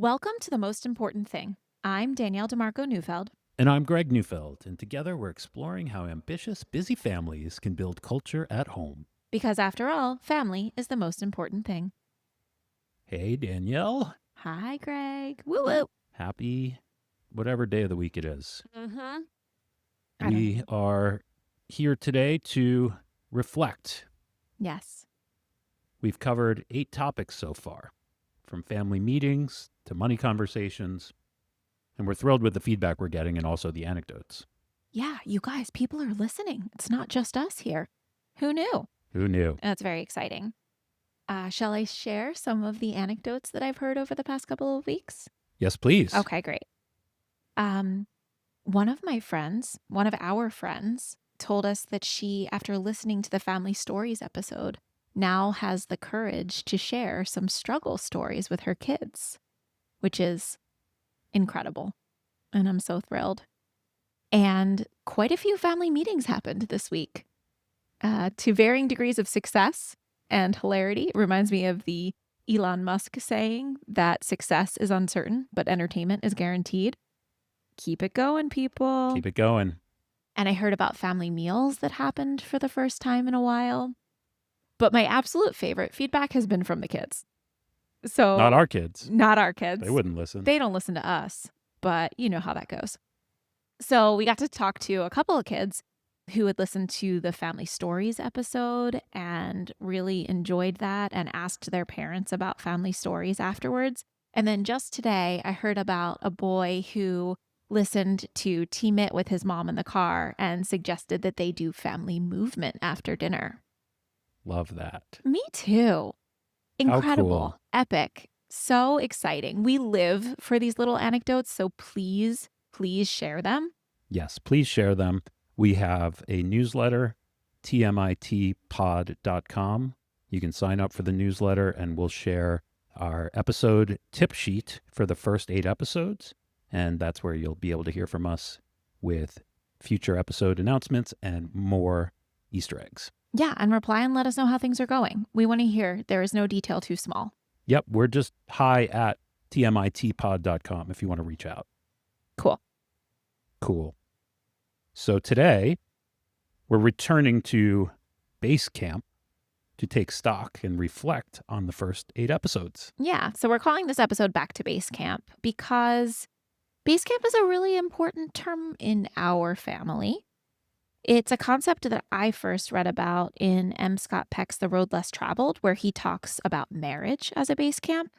Welcome to The Most Important Thing. I'm Danielle DeMarco Neufeld. And I'm Greg Neufeld, and together we're exploring how ambitious, busy families can build culture at home. Because after all, family is the most important thing. Hey, Danielle. Hi, Greg. Woo woo. Happy whatever day of the week it is. Mm-hmm. We are here today to reflect. Yes. We've covered 8 topics so far, from family meetings to money conversations, and we're thrilled with the feedback we're getting and also the anecdotes. Yeah, you guys, people are listening. It's not just us here. Who knew? Who knew? That's very exciting. Shall I share some of the anecdotes that I've heard over the past couple of weeks? Yes, please. Okay, great. One of our friends, told us that she, after listening to the Family Stories episode, now has the courage to share some struggle stories with her kids, which is incredible. And I'm so thrilled. And quite a few family meetings happened this week to varying degrees of success and hilarity. It reminds me of the Elon Musk saying that success is uncertain, but entertainment is guaranteed. Keep it going, people. Keep it going. And I heard about family meals that happened for the first time in a while. But my absolute favorite feedback has been from the kids. So Not our kids. Not our kids. They wouldn't listen. They don't listen to us, but you know how that goes. So we got to talk to a couple of kids who had listened to the Family Stories episode and really enjoyed that and asked their parents about family stories afterwards. And then just today, I heard about a boy who listened to TMIT with his mom in the car and suggested that they do family movement after dinner. Love that. Me too. Incredible. Cool. Epic. So exciting. We live for these little anecdotes, so please share them. Yes, please share them. We have a newsletter, TMITpod.com. You can sign up for the newsletter and we'll share our episode tip sheet for the first 8 episodes. And that's where you'll be able to hear from us with future episode announcements and more Easter eggs. Yeah, and reply and let us know how things are going. We want to hear. There is no detail too small. Yep, we're just hi at TMITpod.com if you want to reach out. Cool. So today, we're returning to base camp to take stock and reflect on the first 8 episodes. Yeah, so we're calling this episode Back to Base Camp because base camp is a really important term in our family. It's a concept that I first read about in M. Scott Peck's The Road Less Traveled, where he talks about marriage as a base camp,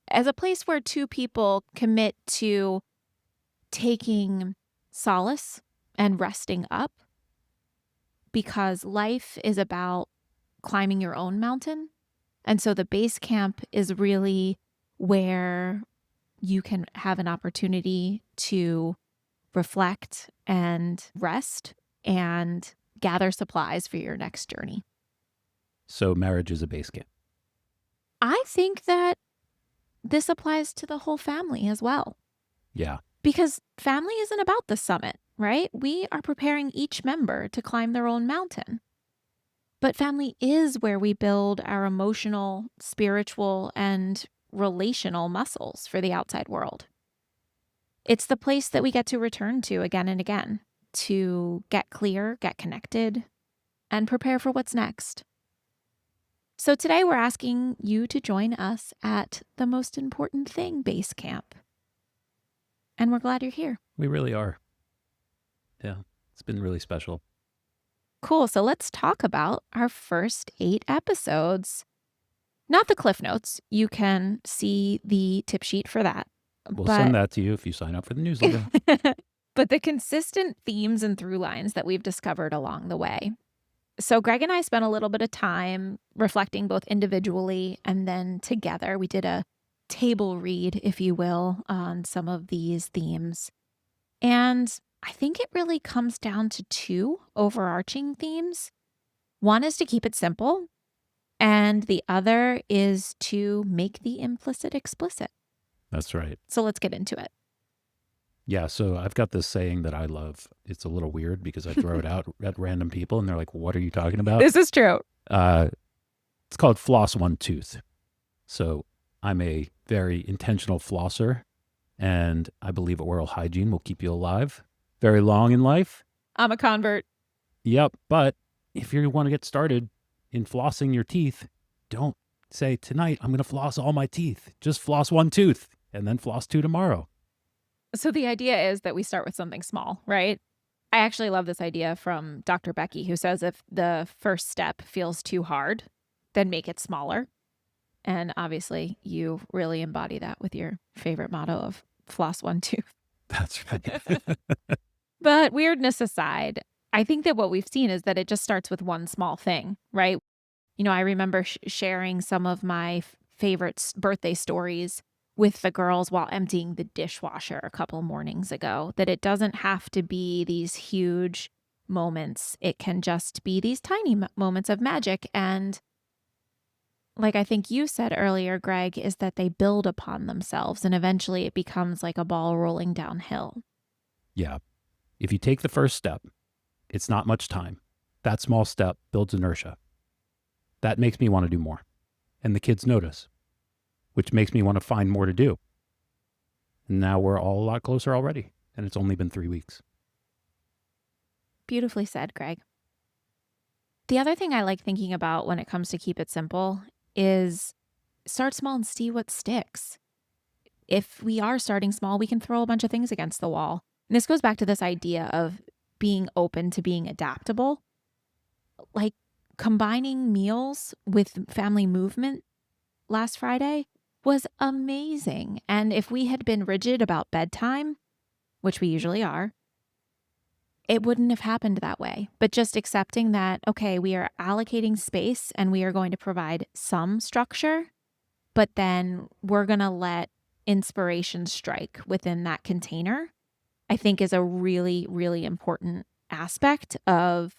as a place where two people commit to taking solace and resting up, because life is about climbing your own mountain. And so the base camp is really where you can have an opportunity to reflect and rest and gather supplies for your next journey. So marriage is a base camp. I think that this applies to the whole family as well. Yeah. Because family isn't about the summit, right? We are preparing each member to climb their own mountain. But family is where we build our emotional, spiritual, and relational muscles for the outside world. It's the place that we get to return to again and again to get clear, get connected, and prepare for what's next. So today we're asking you to join us at The Most Important Thing Base Camp. And we're glad you're here. We really are. Yeah, it's been really special. Cool. So let's talk about our first 8 episodes. Not the Cliff Notes. You can see the tip sheet for that. We'll send that to you if you sign up for the newsletter. But the consistent themes and through lines that we've discovered along the way. So Greg and I spent a little bit of time reflecting both individually and then together. We did a table read, if you will, on some of these themes. And I think it really comes down to 2 overarching themes. One is to keep it simple, and the other is to make the implicit explicit. That's right. So let's get into it. Yeah, so I've got this saying that I love. It's a little weird because I throw it out at random people and they're like, what are you talking about? This is true. It's called floss one tooth. So I'm a very intentional flosser, and I believe oral hygiene will keep you alive very long in life. I'm a convert. Yep, but if you want to get started in flossing your teeth, don't say tonight I'm going to floss all my teeth. Just floss one tooth and then floss two tomorrow. So the idea is that we start with something small, right? I actually love this idea from Dr. Becky, who says if the first step feels too hard, then make it smaller. And obviously, you really embody that with your favorite motto of floss one tooth. That's right. But weirdness aside, I think that what we've seen is that it just starts with one small thing, right? I remember sharing some of my favorite birthday stories with the girls while emptying the dishwasher a couple mornings ago, that it doesn't have to be these huge moments. It can just be these tiny moments of magic. And like I think you said earlier, Greg, is that they build upon themselves and eventually it becomes like a ball rolling downhill. Yeah. If you take the first step, it's not much time. That small step builds inertia. That makes me want to do more. And the kids notice, which makes me want to find more to do. And now we're all a lot closer already. And it's only been 3 weeks. Beautifully said, Greg. The other thing I like thinking about when it comes to keep it simple is start small and see what sticks. If we are starting small, we can throw a bunch of things against the wall. And this goes back to this idea of being open to being adaptable. Like combining meals with family movement last Friday was amazing. And if we had been rigid about bedtime, which we usually are, it wouldn't have happened that way. But just accepting that, okay, we are allocating space and we are going to provide some structure, but then we're going to let inspiration strike within that container, I think is a really, really important aspect of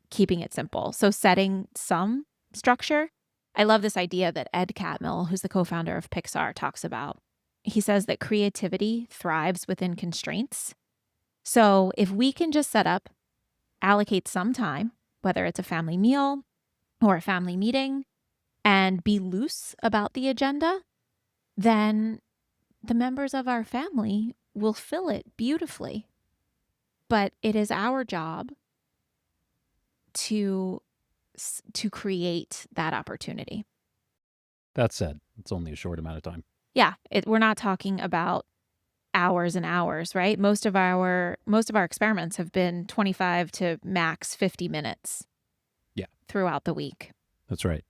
keeping it simple. So setting some structure. I love this idea that Ed Catmull, who's the co-founder of Pixar, talks about. He says that creativity thrives within constraints. So if we can just set up, allocate some time, whether it's a family meal or a family meeting, and be loose about the agenda, then the members of our family will fill it beautifully. But it is our job to create that opportunity. That said, it's only a short amount of time. Yeah, we're not talking about hours and hours, right? Most of our experiments have been 25 to max 50 minutes. Yeah. Throughout the week. That's right.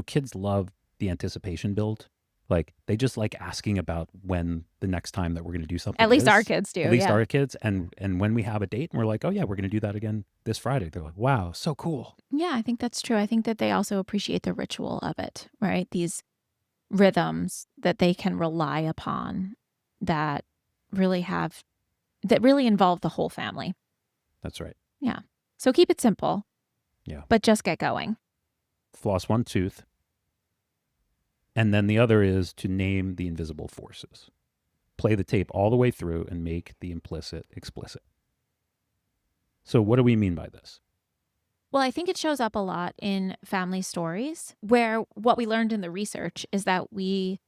Kids love the anticipation build. Like they just like asking about when the next time that we're going to do something. At least our kids do. At least our kids. And when we have a date and we're like, oh yeah, we're going to do that again this Friday. They're like, wow, so cool. Yeah, I think that's true. I think that they also appreciate the ritual of it, right? These rhythms that they can rely upon that really involve the whole family. That's right. Yeah. So keep it simple. Yeah. But just get going. Floss one tooth. And then the other is to name the invisible forces. Play the tape all the way through and make the implicit explicit. So what do we mean by this? Well, I think it shows up a lot in family stories where what we learned in the research is that we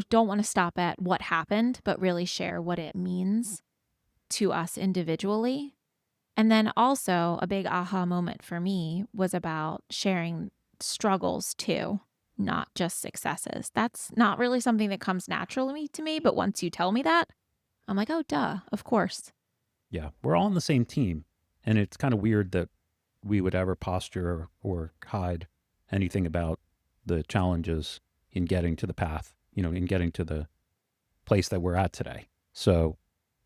don't want to stop at what happened, but really share what it means to us individually. And then also a big aha moment for me was about sharing struggles too, not just successes. That's not really something that comes naturally to me, but once you tell me that, I'm like, oh, duh, of course. Yeah, we're all on the same team. And it's kind of weird that we would ever posture or hide anything about the challenges in getting to the path, in getting to the place that we're at today. So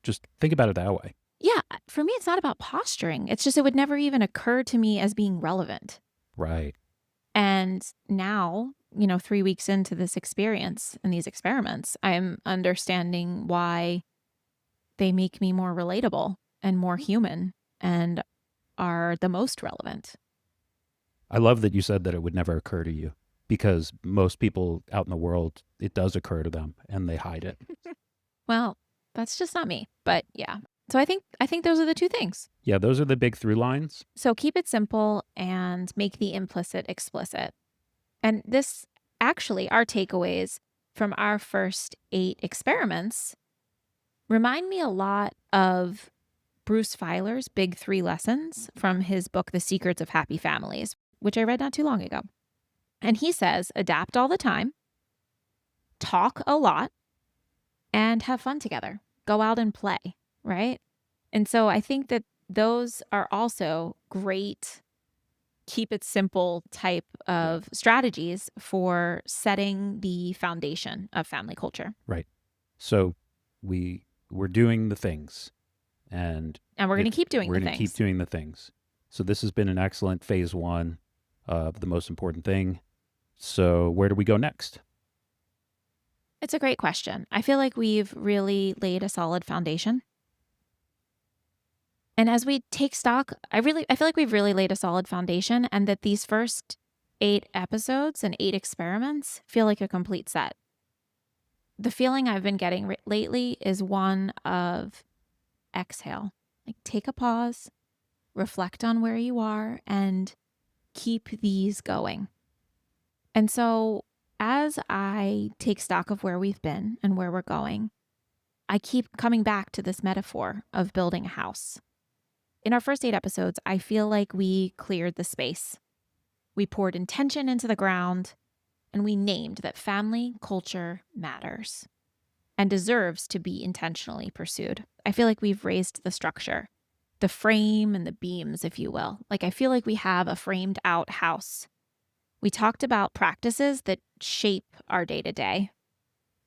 just think about it that way. Yeah, for me, it's not about posturing. It's just it would never even occur to me as being relevant. Right. And now, 3 weeks into this experience and these experiments, I'm understanding why they make me more relatable and more human and are the most relevant. I love that you said that it would never occur to you because most people out in the world, it does occur to them and they hide it. Well, that's just not me, but yeah. So I think those are the two things. Yeah, those are the big through lines. So keep it simple and make the implicit explicit. And this actually, our takeaways from our first 8 experiments remind me a lot of Bruce Feiler's Big 3 Lessons from his book, The Secrets of Happy Families, which I read not too long ago. And he says, adapt all the time, talk a lot, and have fun together. Go out and play, right? And so I think that those are also great, keep it simple type Yeah. of strategies for setting the foundation of family culture. Right. So we're doing the things, and And we're going to keep doing we're the going to keep things. doing the things. So this has been an excellent phase 1 of the most important thing. So where do we go next? It's a great question. I feel like we've really laid a solid foundation. And as we take stock, I feel like we've really laid a solid foundation, and that these first 8 episodes and 8 experiments feel like a complete set. The feeling I've been getting lately is one of exhale. Like, take a pause, reflect on where you are, and keep these going. And so as I take stock of where we've been and where we're going, I keep coming back to this metaphor of building a house. In our first 8 episodes, I feel like we cleared the space. We poured intention into the ground, and we named that family culture matters and deserves to be intentionally pursued. I feel like we've raised the structure, the frame and the beams, if you will. Like, I feel like we have a framed out house. We talked about practices that shape our day to day.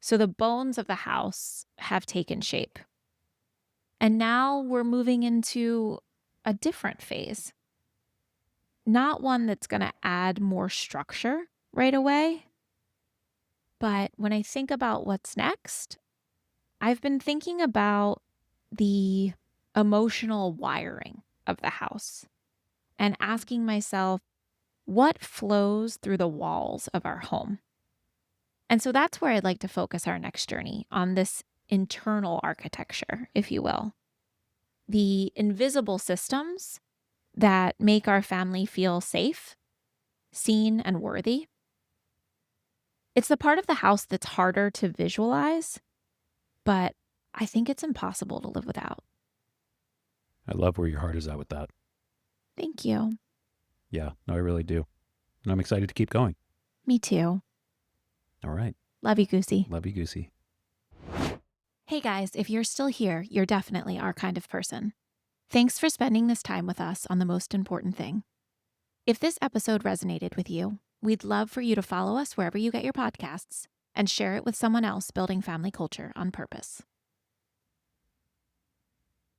So the bones of the house have taken shape. And now we're moving into a different phase. Not one that's going to add more structure right away. But when I think about what's next, I've been thinking about the emotional wiring of the house and asking myself, what flows through the walls of our home? And so that's where I'd like to focus our next journey, on this internal architecture, if you will. The invisible systems that make our family feel safe, seen, and worthy. It's the part of the house that's harder to visualize, but I think it's impossible to live without. I love where your heart is at with that. Thank you. Yeah, no, I really do. And I'm excited to keep going. Me too. All right. Love you, Goosey. Love you, Goosey. Hey guys, if you're still here, you're definitely our kind of person. Thanks for spending this time with us on the most important thing. If this episode resonated with you, we'd love for you to follow us wherever you get your podcasts and share it with someone else building family culture on purpose.